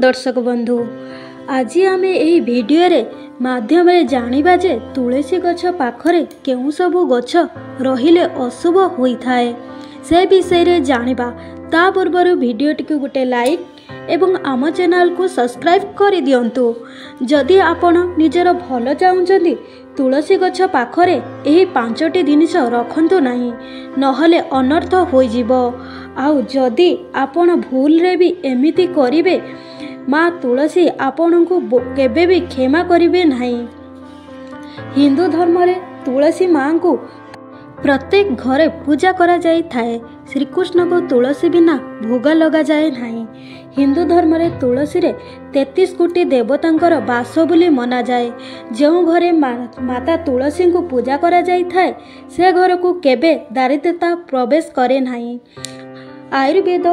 दर्शक बंधु आज आम यही भिडियो माध्यम जानिबा जे तुलसी गछ पाखरे केउ सबु गछ रहिले अशुभ होइथाए से विषय रे जानिबा। ता पूर्व भिडियोटी को गोटे लाइक एवं आम चैनल को सब्सक्राइब कर दियंतु। जदि आपण निजर भल चाहुचंती तुलसी गछ पाखरे एही 5टी जिनिस रखंतु नाही, नहले अनर्थ होई जिवो। आउ जदि आपण भूल रे भी एमिति करिवे माँ तुलसी आपण को केबे भी क्षमा करिवे नाही। हिंदू धर्म रे तुलसी माँ को प्रत्येक घरे पूजा करा जाई थाए। श्रीकृष्ण को तुलसी बिना भोग लगा जाए नहीं। हिंदू धर्म रे तुलसी रे 33 कोटी देवतांकर बास बोली मना जाए। जो घरे माता तुलसी को पूजा करा जाई थाए से घर को केबे दारिद्रता प्रवेश करे नहीं। आयुर्वेद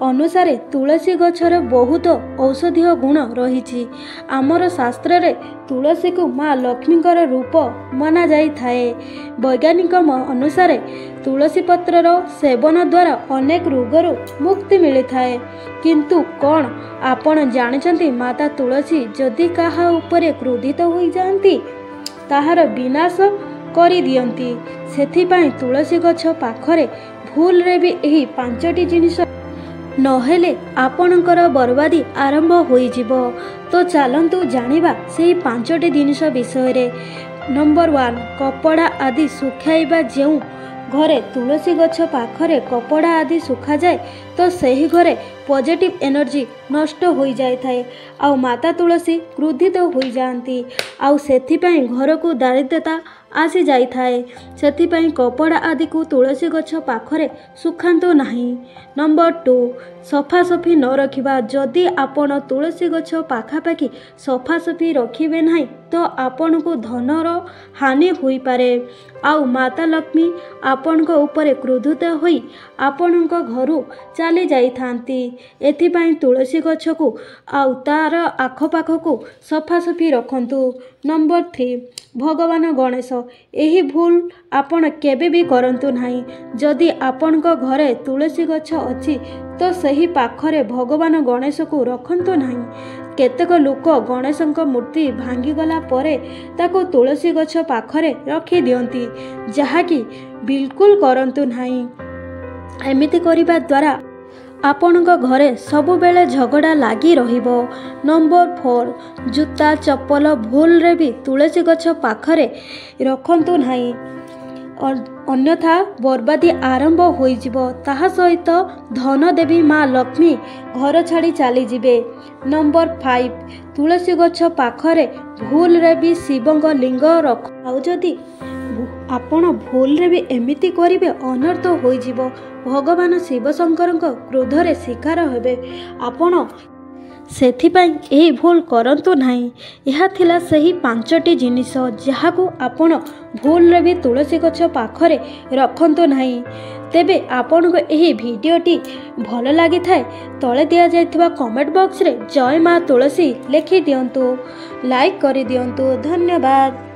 अनुसार तुलसी गछर बहुत औषधीय गुण रही। आमर शास्त्र रे तुलसी को माँ लक्ष्मीकर रूप मना जाई थाए। वैज्ञानिक अनुसार तुलसी पत्रर सेवन द्वारा अनेक रोगरू मुक्ति मिली थाए। किंतु कौन आपण जानते माता तुलसी जदि काहा उपरे क्रोधित हो जाती ताहार विनाश करी दियंती। सेथिपाई तुलसी गछ पाखरे भूल रे भी एही 5टी जिनिस नहेले आपणकर बर्बादी आरंभ होई जिवो। तो चलंतु जानिबा सेही 5टी जिनिस विषय रे। नंबर 1 कपड़ा आदि सुखाइबा। जेउ घरे तुलसी गछ पाखरे कपड़ा आदि सुखा जाए तो सही घरे पॉजिटिव एनर्जी नष्ट हो जाए थाए। आउ माता तुलसी क्रोधित हो जाती। आउ सेथिपाई घर को दारिद्रता आसी जाई थाए। सेथिपाई कपड़ा आदि को तुलसी गछ पाखरे सुखांतु नहीं। नंबर 2 सफासफी न रखिबा। जदि आपण तुलसी गछ पाखापाखि सफासफी रखिबे नहीं तो आपण को धनर हानि होई पारे। आउ माता लक्ष्मी आपण को ऊपर क्रोधित होई आपण को घरु चली जाई थांती। एथिपाई तुलसी गछ को आउ तार आखपाख को सफासफी रखंतु। नंबर 3 भगवान गणेश। यही भूल आपण केबे भी करंतु नहीं। जदि आपण को घरे तुलसी गछ अछि तो सही पाखरे भगवान गणेश को रखंतु नहीं। केतेक लोक गणेशଙ୍କ मूर्ति भांगी गला परे ताको तुलसी गछ पाखरे रखी दियंती, जहाँकि बिल्कुल करंतु नहीं। एमिति करिबा द्वारा आपणक घरे सबु बेले झगड़ा लागी रहिबो। नंबर 4 जूता चप्पल भूल रे भी तुलसी गछ पाखरे रखंतु नहीं, अन्यथा बर्बादी आरंभ होई जिवो। ताहा सहित धन देवी माँ लक्ष्मी घर छाड़ी चली जिवे। नंबर 5 तुलसी गछ पाखरे भूल रे भी शिवंग लिंग रख। आउ जदि आपण भूल रे भी एमिति करिवे अनर्थ होई जिवो। भगवान शिव शंकर क्रोध रे शिकार हेबे। आपण सेथिपाई एही भूल करंतु नहीं। यह थिला सही 5टी जिनिस जहाकू आपण भूल रे भी तुलसी गछ पाखरे रखंतु नहीं। तेबे आपण को एही भिडियोटी भल लागि थाए तळे दिया जायथिबा कमेंट बॉक्स रे जय मां तुलसी लिखि दियंतु, लाइक करि दियंतु। धन्यवाद।